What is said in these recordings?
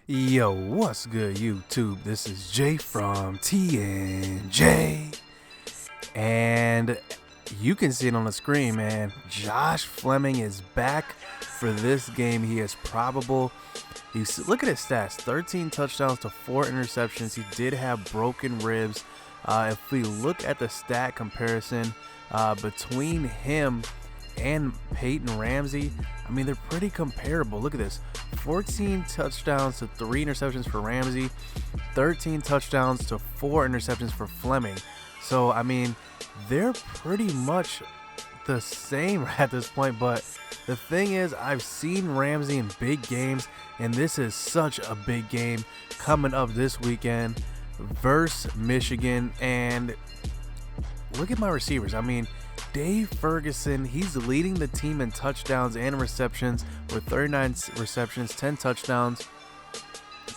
Yo, what's good, YouTube? This is Jay from TNJ. And you can see it on the screen, man. Josh Fleming is back for this game. He is probable. Look at his stats. 13 touchdowns to 4 interceptions. He did have broken ribs. If we look at the stat comparison between him and Peyton Ramsey, I mean, they're pretty comparable. Look at this. 14 touchdowns to 3 interceptions for Ramsey, 13 touchdowns to 4 interceptions for Fleming. So, I mean, they're pretty much the same at this point, but the thing is, I've seen Ramsey in big games, and this is such a big game coming up this weekend versus Michigan. And look at my receivers. I mean, Dave Ferguson, he's leading the team in touchdowns and receptions with 39 receptions, 10 touchdowns.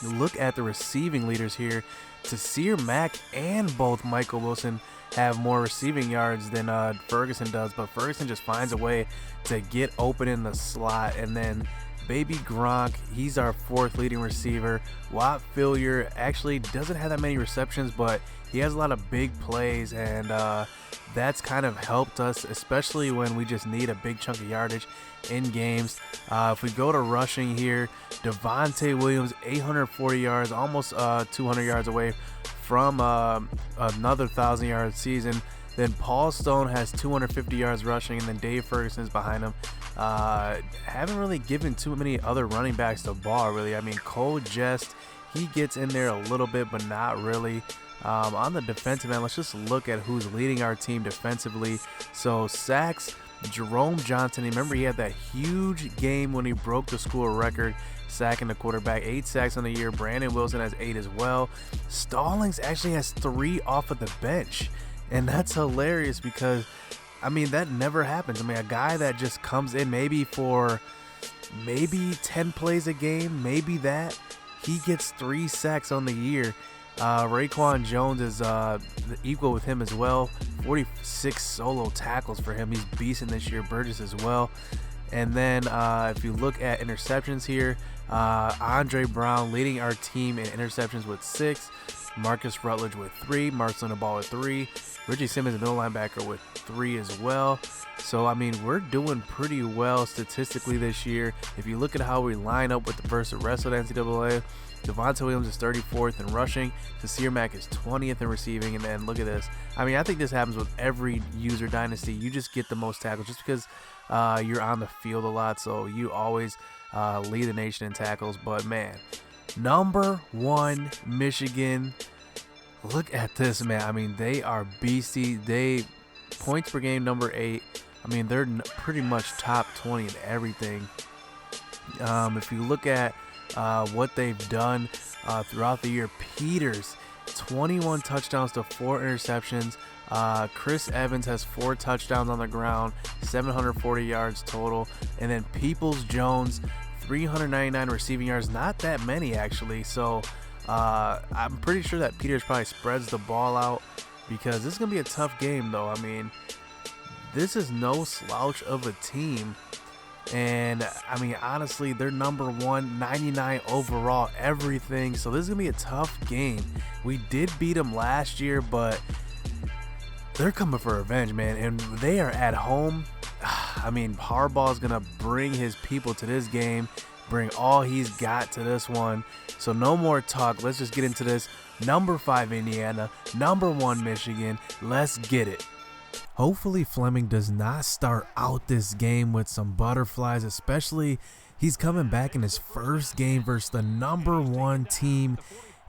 Look at the receiving leaders here. Tasir Mack and both Michael Wilson have more receiving yards than Ferguson does, but Ferguson just finds a way to get open in the slot. And then Baby Gronk, he's our 4th leading receiver. Watt Fillier actually doesn't have that many receptions, but he has a lot of big plays, and that's kind of helped us, especially when we just need a big chunk of yardage in games. If we go to rushing here, Devontae Williams, 840 yards, almost 200 yards away from another 1,000-yard season. Then Paul Stone has 250 yards rushing, and then Dave Ferguson is behind him. Haven't really given too many other running backs the ball, really. I mean, Cole Jest, he gets in there a little bit, but not really. On the defensive end, let's just look at who's leading our team defensively. So sacks, Jerome Johnson. Remember, he had that huge game when he broke the school record sacking the quarterback. 8 sacks on the year. Brandon Wilson has 8 as well. Stallings actually has 3 off of the bench, and that's hilarious because, I mean, that never happens. I mean, a guy that just comes in maybe for 10 plays a game, maybe that, he gets 3 sacks on the year. Raekwon Jones is equal with him as well. 46 solo tackles for him. He's beasting this year. Burgess as well. And then if you look at interceptions here, Andre Brown leading our team in interceptions with 6. Marcus Rutledge with 3. Marcelino Ball with 3. Richie Simmons, middle linebacker, with 3 as well. So, I mean, we're doing pretty well statistically this year. If you look at how we line up versus the rest of the NCAA, Devontae Williams is 34th in rushing. Tasir Mack is 20th in receiving. And then look at this. I mean, I think this happens with every user dynasty. You just get the most tackles just because you're on the field a lot. So you always lead the nation in tackles. But, man, number 1, Michigan. Look at this, man. I mean, they are beastie. They points per game, number 8. I mean, they're pretty much top 20 in everything. If you look at what they've done throughout the year, Peters, 21 touchdowns to 4 interceptions. Chris Evans has 4 touchdowns on the ground, 740 yards total. And then Peoples-Jones, 399 receiving yards. Not that many, actually. So I'm pretty sure that Peters probably spreads the ball out, because this is going to be a tough game, though. I mean, this is no slouch of a team. And, I mean, honestly, they're number 1, 99 overall, everything. So this is going to be a tough game. We did beat them last year, but they're coming for revenge, man. And they are at home. I mean, Harbaugh's going to bring his people to this game, bring all he's got to this one. So no more talk. Let's just get into this. Number 5, Indiana. Number 1, Michigan. Let's get it. Hopefully Fleming does not start out this game with some butterflies, especially he's coming back in his first game versus the number 1 team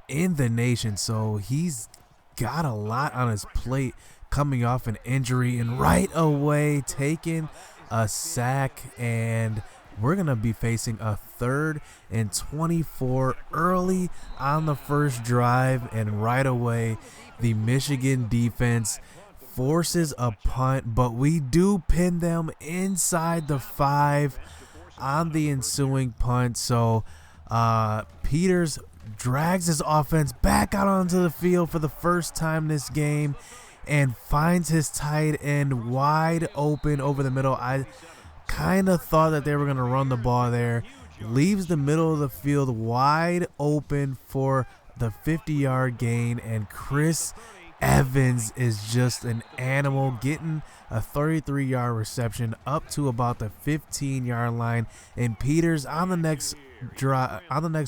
in the nation. So he's got a lot on his plate coming off an injury, and right away taking a sack, and we're going to be facing a 3rd and 24 early on the first drive, and right away the Michigan defense forces a punt, but we do pin them inside the 5 on the ensuing punt. So Peters drags his offense back out onto the field for the first time this game and finds his tight end wide open over the middle. I kind of thought that they were going to run the ball there. leaves the middle of the field wide open for the 50-yard gain, and Chris Evans is just an animal, getting a 33-yard reception up to about the 15-yard line, and Peters on the next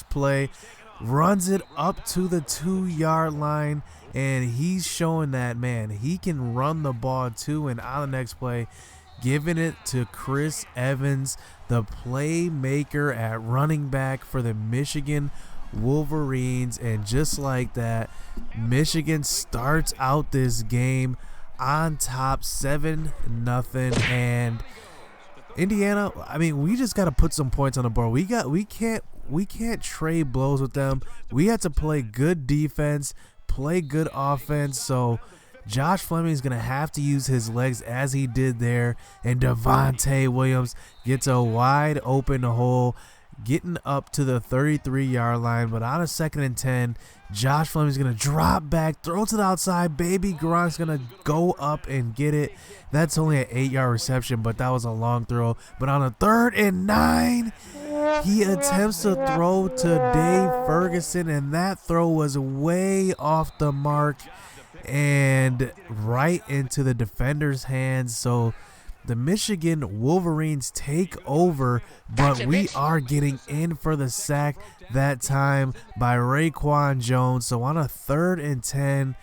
play runs it up to the 2-yard line, and he's showing that, man, he can run the ball too. And on the next play, giving it to Chris Evans, the playmaker at running back for the Michigan Wolverines. And just like that, Michigan starts out this game on top 7-0. And Indiana, I mean, we just got to put some points on the board. We can't trade blows with them. We have to play good defense, play good offense. So Josh Fleming is going to have to use his legs as he did there. And Devontae Williams gets a wide open hole, getting up to the 33-yard line. But on a 2nd and 10, Josh Fleming is going to drop back, throw to the outside. Baby Gronk's going to go up and get it. That's only an 8-yard reception, but that was a long throw. But on a 3rd and 9, he attempts to throw to Dave Ferguson, and that throw was way off the mark and right into the defender's hands. So the Michigan Wolverines take over, but we are getting in for the sack that time by Raekwon Jones. So on a 3rd and 10,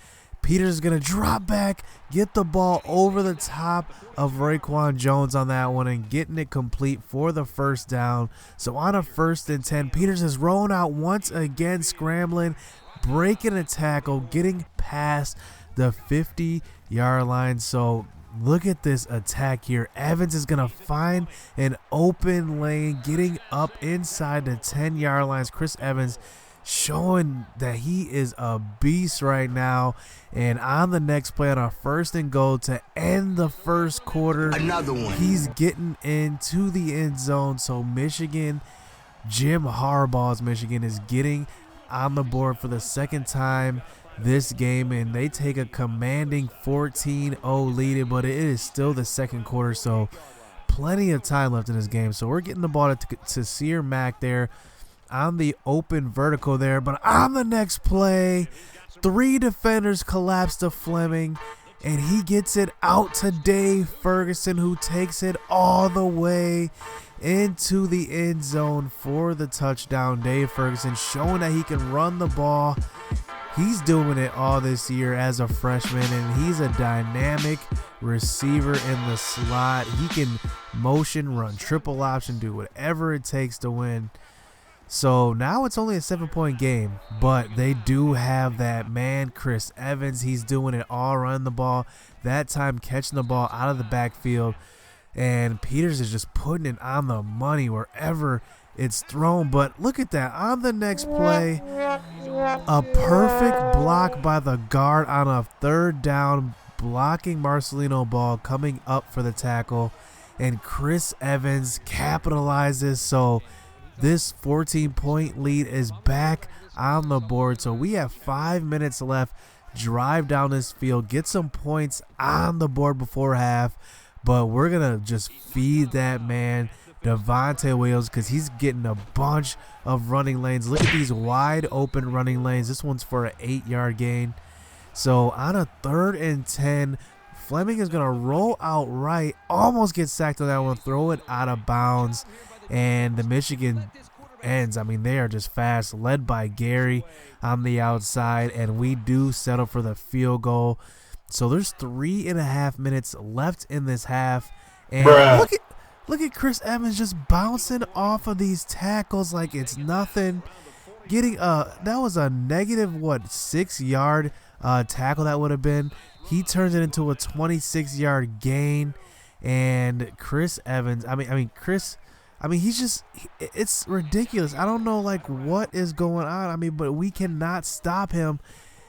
Peters is going to drop back, get the ball over the top of Raekwon Jones on that one, and getting it complete for the 1st down. So on a 1st and 10, Peters is rolling out once again, scrambling, breaking a tackle, getting past the 50-yard line. So look at this attack here. Evans is going to find an open lane, getting up inside the 10-yard lines. Chris Evans showing that he is a beast right now. And on the next play, on our 1st and goal to end the 1st quarter, another one, he's getting into the end zone. So Michigan, Jim Harbaugh's Michigan, is getting on the board for the 2nd time this game, and they take a commanding 14-0 lead, but it is still the 2nd quarter, so plenty of time left in this game. So we're getting the ball to Sear Mack there on the open vertical there, but on the next play, 3 defenders collapse to Fleming, and he gets it out to Dave Ferguson, who takes it all the way into the end zone for the touchdown. Dave Ferguson showing that he can run the ball. He's doing it all this year as a freshman, and he's a dynamic receiver in the slot. He can motion, run triple option, do whatever it takes to win. So now it's only a 7-point game, but they do have that man, Chris Evans. He's doing it all, running the ball, that time catching the ball out of the backfield. And Peters is just putting it on the money wherever it's thrown. But look at that. On the next play, a perfect block by the guard on a 3rd down, blocking Marcelino Ball, coming up for the tackle. And Chris Evans capitalizes. So this 14-point lead is back on the board. So we have 5 minutes left. Drive down this field, get some points on the board before half. But we're going to just feed that man, Devontae Williams, because he's getting a bunch of running lanes. Look at these wide open running lanes. This one's for an 8-yard gain. So on a 3rd and 10, Fleming is going to roll out right, almost get sacked on that one, throw it out of bounds. And the Michigan ends, I mean, they are just fast, led by Gary on the outside. And we do settle for the field goal. So there's 3.5 minutes left in this half. And look at Chris Evans just bouncing off of these tackles like it's nothing. Getting that was a negative 6-yard tackle that would have been. He turns it into a 26-yard gain. And Chris Evans, it's ridiculous. I don't know like what is going on. But we cannot stop him.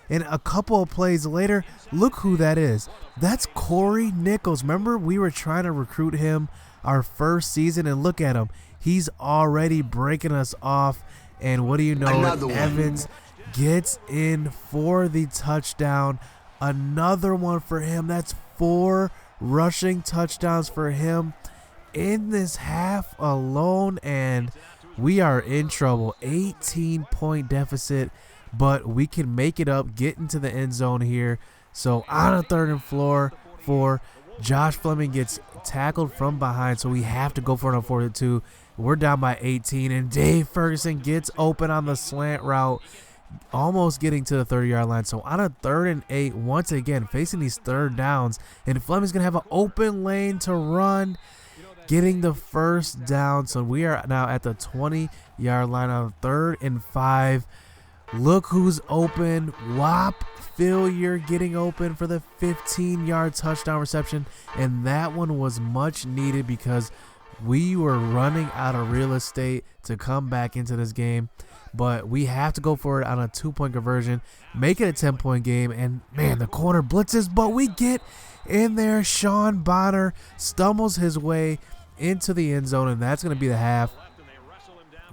And a couple of plays later, look who that is. That's Corey Nichols. Remember, we were trying to recruit him our first season, and look at him. He's already breaking us off. And what do you know? Evans gets in for the touchdown. Another one for him. That's 4 rushing touchdowns for him in this half alone. And we are in trouble. 18-point deficit, but we can make it up, get into the end zone here. So on a 3rd and 4, Josh Fleming gets tackled from behind, so we have to go for it on 4th and 2. We're down by 18, and Dave Ferguson gets open on the slant route, almost getting to the 30-yard line. So on a 3rd and 8, once again, facing these 3rd downs, and Fleming's going to have an open lane to run, getting the 1st down. So we are now at the 20-yard line on 3rd and 5. Look who's open. Whop Failure getting open for the 15-yard touchdown reception, and that one was much needed because we were running out of real estate to come back into this game. But we have to go for it on a 2-point conversion, make it a 10-point game, and man, the corner blitzes, but we get in there. Sean Bonner stumbles his way into the end zone, and that's going to be the half.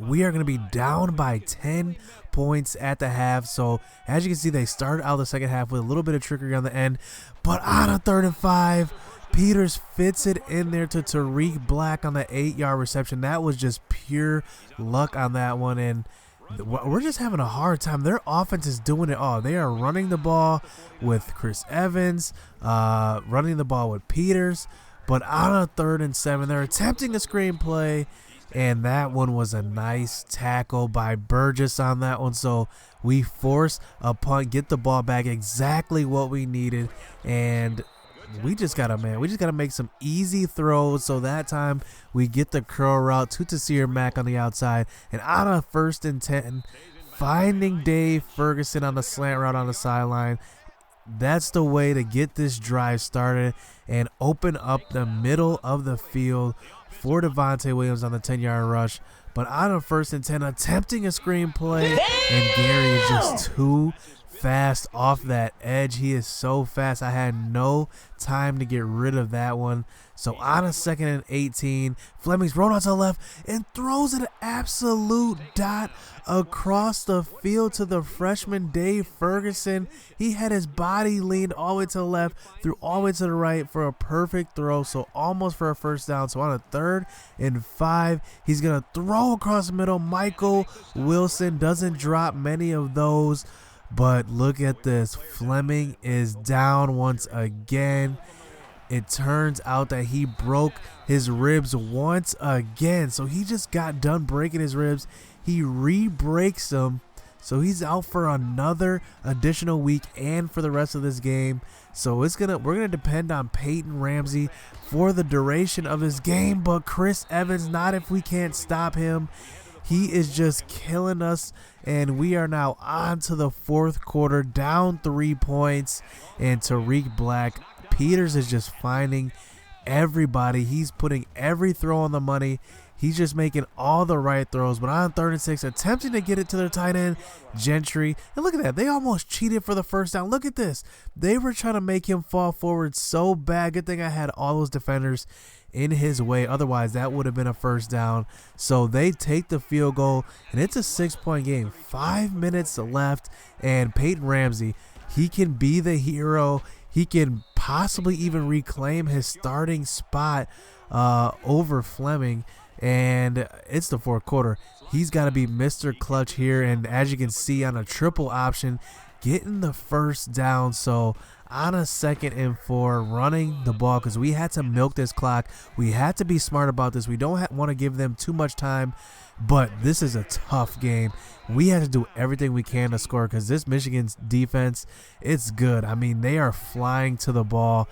We are going to be down by 10 points at the half. So as you can see, they started out the second half with a little bit of trickery on the end, but on a 3rd and 5, Peters fits it in there to Tariq Black on the 8-yard reception. That was just pure luck on that one, and we're just having a hard time. Their offense is doing it all. They are running the ball with Chris Evans, running the ball with Peters, but on a 3rd and 7, they're attempting a screenplay, and that one was a nice tackle by Burgess on that one. So we force a punt, get the ball back, exactly what we needed, and we just gotta make some easy throws. So that time we get the curl route to Tasir Mack on the outside, and on a 1st and 10, finding Dave Ferguson on the slant route on the sideline. That's the way to get this drive started and open up the middle of the field for Devontae Williams on the 10-yard rush. But on a 1st and 10, attempting a screenplay, and Gary is just too fast off that edge. He is so fast. I had no time to get rid of that one. So on a 2nd and 18, Fleming's rolled out to the left and throws an absolute dot across the field to the freshman Dave Ferguson. He had his body leaned all the way to the left, threw all the way to the right for a perfect throw, so almost for a 1st down. So on a 3rd and 5, he's going to throw across the middle. Michael Wilson doesn't drop many of those, but look at this. Fleming is down once again. It turns out that he broke his ribs once again. So he just got done breaking his ribs. He re-breaks them. So he's out for another additional week and for the rest of this game. So we're gonna depend on Peyton Ramsey for the duration of this game, but Chris Evans not if we can't stop him. He is just killing us, and we are now on to the 4th quarter, down 3 points, and Tariq Black, Peters is just finding everybody. He's putting every throw on the money. He's just making all the right throws. But on 3rd and 6, attempting to get it to their tight end, Gentry. And look at that. They almost cheated for the 1st down. Look at this. They were trying to make him fall forward so bad. Good thing I had all those defenders in his way. Otherwise, that would have been a 1st down. So they take the field goal, and it's a 6-point game. 5 minutes left, and Peyton Ramsey, he can be the hero. He can possibly even reclaim his starting spot over Fleming. And it's the 4th quarter. He's got to be Mr. Clutch here. And as you can see on a triple option, getting the 1st down. So on a 2nd and 4, running the ball because we had to milk this clock. We had to be smart about this. We don't want to give them too much time. But this is a tough game. We have to do everything we can to score because this Michigan's defense, it's good. I mean, they are flying to the ball.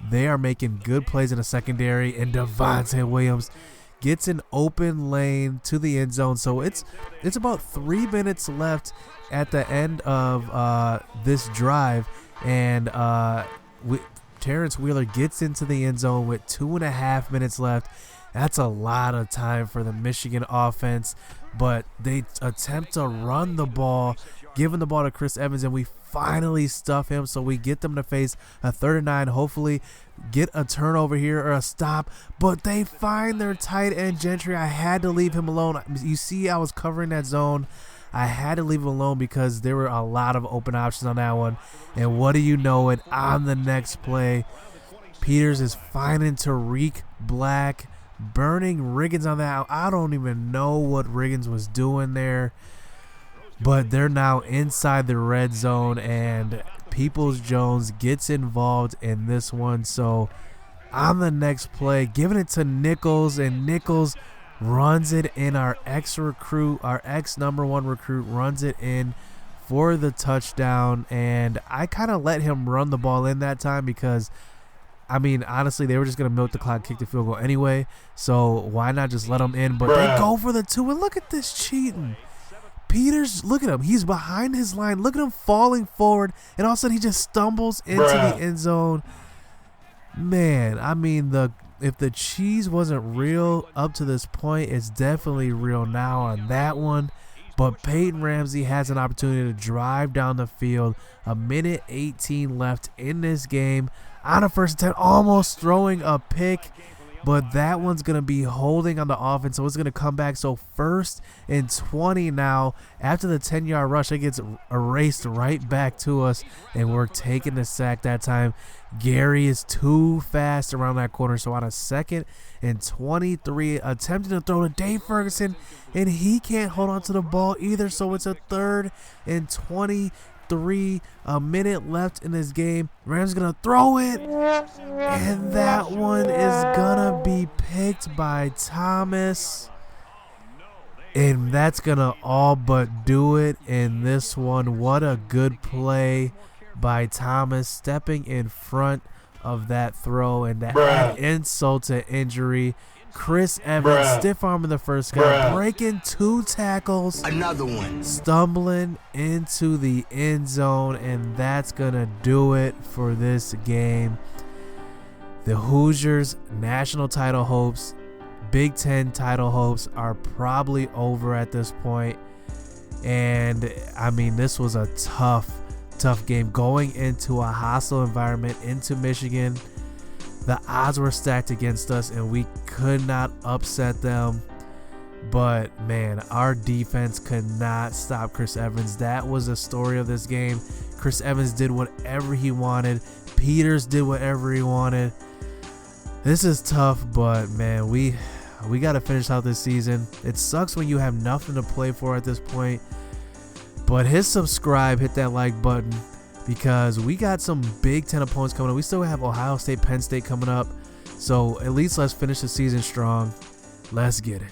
They are making good plays in the secondary. And Devontae Williams gets an open lane to the end zone. So it's about 3 minutes left at the end of this drive. And Terrence Wheeler gets into the end zone with 2.5 minutes left. That's a lot of time for the Michigan offense, but they attempt to run the ball, giving the ball to Chris Evans, and we finally stuff him, so we get them to face a 3rd and 9, hopefully get a turnover here or a stop, but they find their tight end Gentry. I had to leave him alone. You see I was covering that zone. I had to leave him alone because there were a lot of open options on that one, and what do you know it, on the next play, Peters is finding Tariq Black burning Riggins on that. I don't even know what Riggins was doing there, but they're now inside the red zone, and Peoples-Jones gets involved in this one. So on the next play, giving it to Nichols, and Nichols runs it in. Our ex-recruit, our ex-number 1 recruit runs it in for the touchdown, and I kind of let him run the ball in that time because, I mean, honestly, they were just going to milk the clock, kick the field goal anyway, so why not just let them in? But they go for the 2, and look at this cheating. Peters, look at him. He's behind his line. Look at him falling forward, and all of a sudden he just stumbles into the end zone. Man, I mean, if the cheese wasn't real up to this point, it's definitely real now on that one. But Peyton Ramsey has an opportunity to drive down the field. 1:18 left in this game. On a first attempt, almost throwing a pick. But that one's going to be holding on the offense, so it's going to come back. So 1st and 20 now. After the 10-yard rush, it gets erased right back to us, and we're taking the sack that time. Gary is too fast around that corner, so on a 2nd and 23, attempting to throw to Dave Ferguson, and he can't hold on to the ball either, so it's a 3rd and 23, a minute left in this game. Rams gonna throw it, and that one is gonna be picked by Thomas, and that's gonna all but do it in this one. What a good play by Thomas, stepping in front of that throw, and that add insult to injury. Chris Evans stiff arming the first guy, breaking 2 tackles, another one, stumbling into the end zone, and that's gonna do it for this game. The Hoosiers' national title hopes, Big Ten title hopes are probably over at this point. And I mean, this was a tough game going into a hostile environment into Michigan. The odds were stacked against us, and we could not upset them. But, man, our defense could not stop Chris Evans. That was the story of this game. Chris Evans did whatever he wanted. Peters did whatever he wanted. This is tough, but, man, we got to finish out this season. It sucks when you have nothing to play for at this point. But hit subscribe, hit that like button, because we got some Big Ten opponents coming up. We still have Ohio State, Penn State coming up. So at least let's finish the season strong. Let's get it.